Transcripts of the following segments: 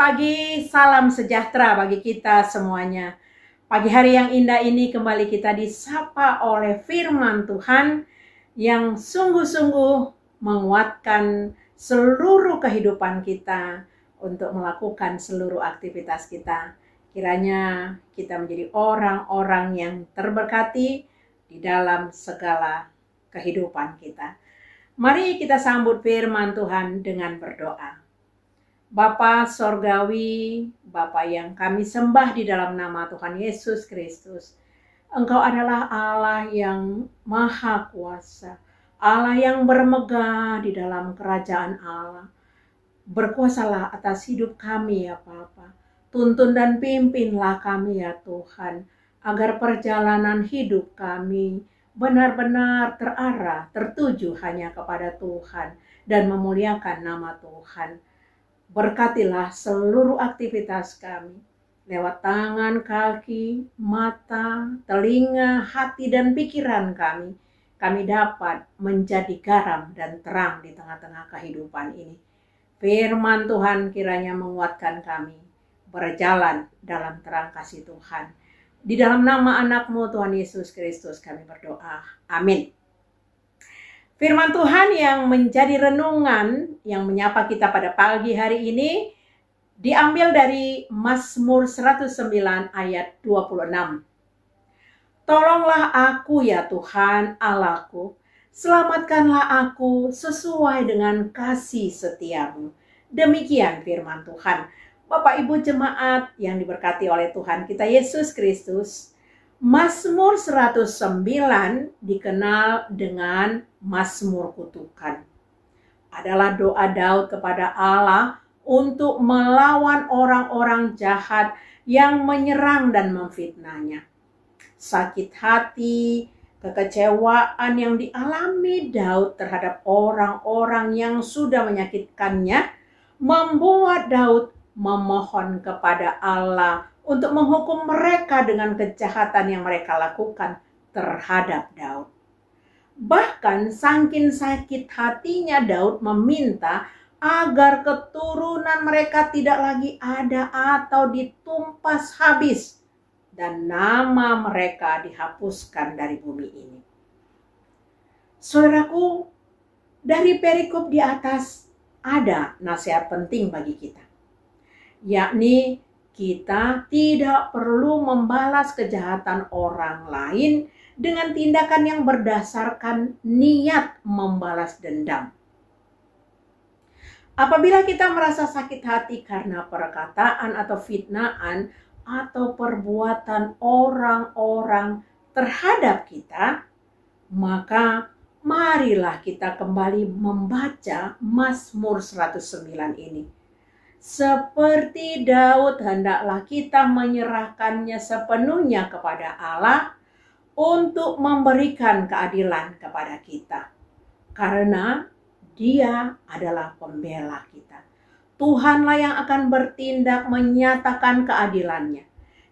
pagi, salam sejahtera bagi kita semuanya. Pagi hari yang indah ini kembali kita disapa oleh firman Tuhan yang sungguh-sungguh menguatkan seluruh kehidupan kita untuk melakukan seluruh aktivitas kita. Kiranya kita menjadi orang-orang yang terberkati di dalam segala kehidupan kita. Mari kita sambut firman Tuhan dengan berdoa. Bapa Sorgawi, Bapa yang kami sembah di dalam nama Tuhan Yesus Kristus. Engkau adalah Allah yang maha kuasa, Allah yang bermegah di dalam kerajaan Allah. Berkuasalah atas hidup kami ya Bapa. Tuntun dan pimpinlah kami ya Tuhan, agar perjalanan hidup kami benar-benar terarah, tertuju hanya kepada Tuhan dan memuliakan nama Tuhan. Berkatilah seluruh aktivitas kami, lewat tangan, kaki, mata, telinga, hati, dan pikiran kami. Kami dapat menjadi garam dan terang di tengah-tengah kehidupan ini. Firman Tuhan kiranya menguatkan kami, berjalan dalam terang kasih Tuhan. Di dalam nama anak-Mu Tuhan Yesus Kristus kami berdoa. Amin. Firman Tuhan yang menjadi renungan yang menyapa kita pada pagi hari ini diambil dari Mazmur 109 ayat 26. Tolonglah aku ya Tuhan Allahku, selamatkanlah aku sesuai dengan kasih setiamu. Demikian firman Tuhan. Bapak Ibu jemaat yang diberkati oleh Tuhan kita Yesus Kristus, Mazmur 109 dikenal dengan Mazmur kutukan. Adalah doa Daud kepada Allah untuk melawan orang-orang jahat yang menyerang dan memfitnahnya. Sakit hati, kekecewaan yang dialami Daud terhadap orang-orang yang sudah menyakitkannya membuat Daud memohon kepada Allah untuk menghukum mereka dengan kejahatan yang mereka lakukan terhadap Daud. Bahkan saking sakit hatinya Daud meminta agar keturunan mereka tidak lagi ada atau ditumpas habis dan nama mereka dihapuskan dari bumi ini. Saudaraku, dari perikop di atas ada nasihat penting bagi kita, yakni kita tidak perlu membalas kejahatan orang lain dengan tindakan yang berdasarkan niat membalas dendam. Apabila kita merasa sakit hati karena perkataan atau fitnaan atau perbuatan orang-orang terhadap kita, maka marilah kita kembali membaca Mazmur 109 ini. Seperti Daud, hendaklah kita menyerahkannya sepenuhnya kepada Allah untuk memberikan keadilan kepada kita. Karena Dia adalah pembela kita. Tuhanlah yang akan bertindak menyatakan keadilannya.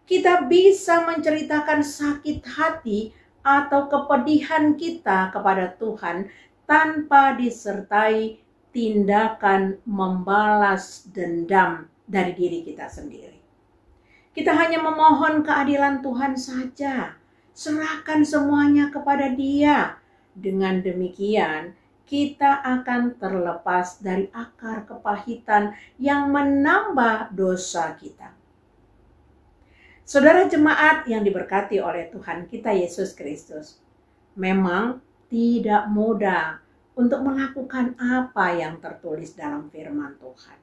Kita bisa menceritakan sakit hati atau kepedihan kita kepada Tuhan tanpa disertai tindakan membalas dendam dari diri kita sendiri. Kita hanya memohon keadilan Tuhan saja. Serahkan semuanya kepada Dia. Dengan demikian, kita akan terlepas dari akar kepahitan yang menambah dosa kita. Saudara jemaat yang diberkati oleh Tuhan kita Yesus Kristus, memang tidak mudah untuk melakukan apa yang tertulis dalam firman Tuhan.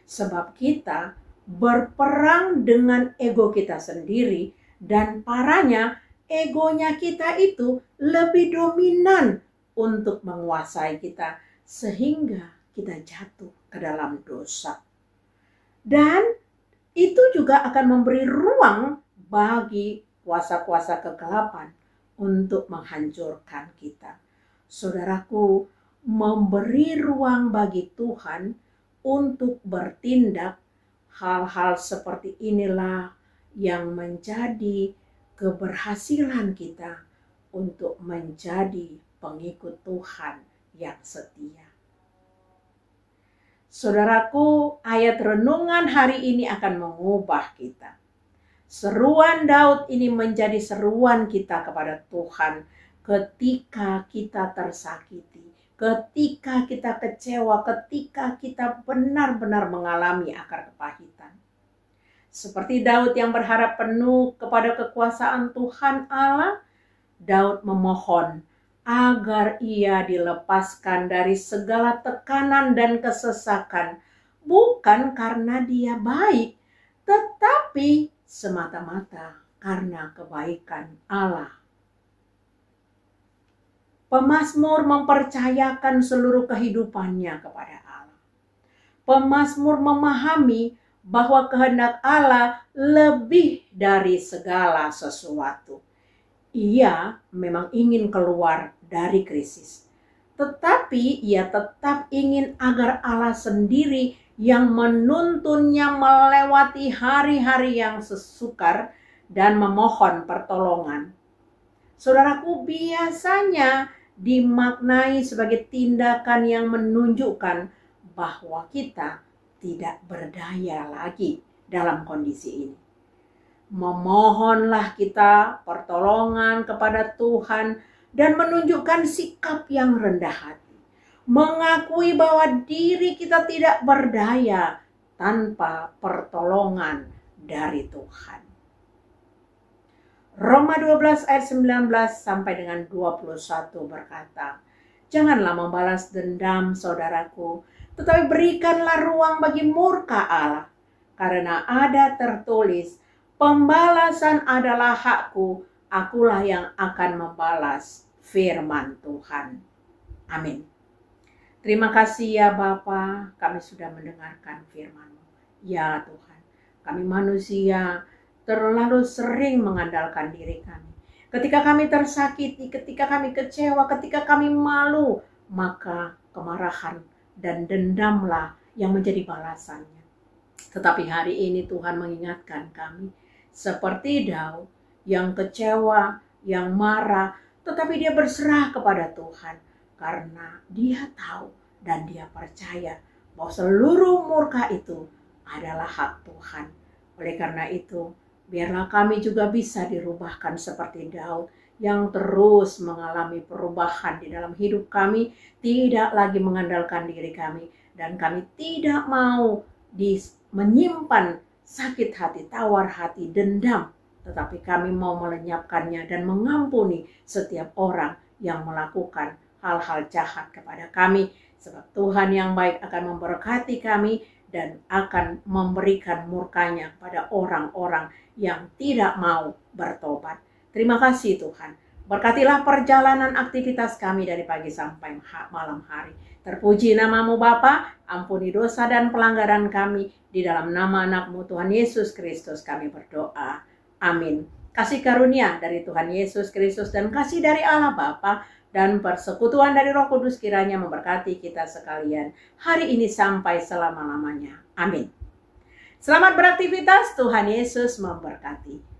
Sebab kita berperang dengan ego kita sendiri dan parahnya egonya kita itu lebih dominan untuk menguasai kita sehingga kita jatuh ke dalam dosa. Dan itu juga akan memberi ruang bagi kuasa-kuasa kegelapan untuk menghancurkan kita. Saudaraku, memberi ruang bagi Tuhan untuk bertindak, hal-hal seperti inilah yang menjadi keberhasilan kita untuk menjadi pengikut Tuhan yang setia. Saudaraku, ayat renungan hari ini akan mengubah kita. Seruan Daud ini menjadi seruan kita kepada Tuhan ketika kita tersakiti, ketika kita kecewa, ketika kita benar-benar mengalami akar kepahitan. Seperti Daud yang berharap penuh kepada kekuasaan Tuhan Allah, Daud memohon agar ia dilepaskan dari segala tekanan dan kesesakan, bukan karena dia baik, tetapi semata-mata karena kebaikan Allah. Pemazmur mempercayakan seluruh kehidupannya kepada Allah. Pemazmur memahami bahwa kehendak Allah lebih dari segala sesuatu. Ia memang ingin keluar dari krisis, tetapi ia tetap ingin agar Allah sendiri yang menuntunnya melewati hari-hari yang sesukar dan memohon pertolongan. Saudaraku, biasanya dimaknai sebagai tindakan yang menunjukkan bahwa kita tidak berdaya lagi dalam kondisi ini. Memohonlah kita pertolongan kepada Tuhan dan menunjukkan sikap yang rendah hati. Mengakui bahwa diri kita tidak berdaya tanpa pertolongan dari Tuhan. Roma 12 ayat 19 sampai dengan 21 berkata, "Janganlah membalas dendam, saudaraku, tetapi berikanlah ruang bagi murka Allah, karena ada tertulis, pembalasan adalah hakku, akulah yang akan membalas, firman Tuhan." Amin. Terima kasih ya Bapa, kami sudah mendengarkan firman-Mu. Ya Tuhan, kami manusia terlalu sering mengandalkan diri kami. Ketika kami tersakiti, ketika kami kecewa, ketika kami malu, maka kemarahan dan dendamlah yang menjadi balasannya. Tetapi hari ini Tuhan mengingatkan kami, seperti Daud yang kecewa, yang marah, tetapi dia berserah kepada Tuhan karena dia tahu dan dia percaya bahwa seluruh murka itu adalah hak Tuhan. Oleh karena itu, biarlah kami juga bisa dirubahkan seperti Daud yang terus mengalami perubahan di dalam hidup kami, tidak lagi mengandalkan diri kami, dan kami tidak mau menyimpan sakit hati, tawar hati, dendam, tetapi kami mau melenyapkannya dan mengampuni setiap orang yang melakukan hal-hal jahat kepada kami, sebab Tuhan yang baik akan memberkati kami dan akan memberikan murkanya kepada orang-orang yang tidak mau bertobat. Terima kasih Tuhan. Berkatilah perjalanan aktivitas kami dari pagi sampai malam hari. Terpuji nama-Mu Bapa, ampuni dosa dan pelanggaran kami. Di dalam nama anak-Mu Tuhan Yesus Kristus kami berdoa. Amin. Kasih karunia dari Tuhan Yesus Kristus dan kasih dari Allah Bapa dan persekutuan dari Roh Kudus kiranya memberkati kita sekalian hari ini sampai selama-lamanya. Amin. Selamat beraktivitas, Tuhan Yesus memberkati.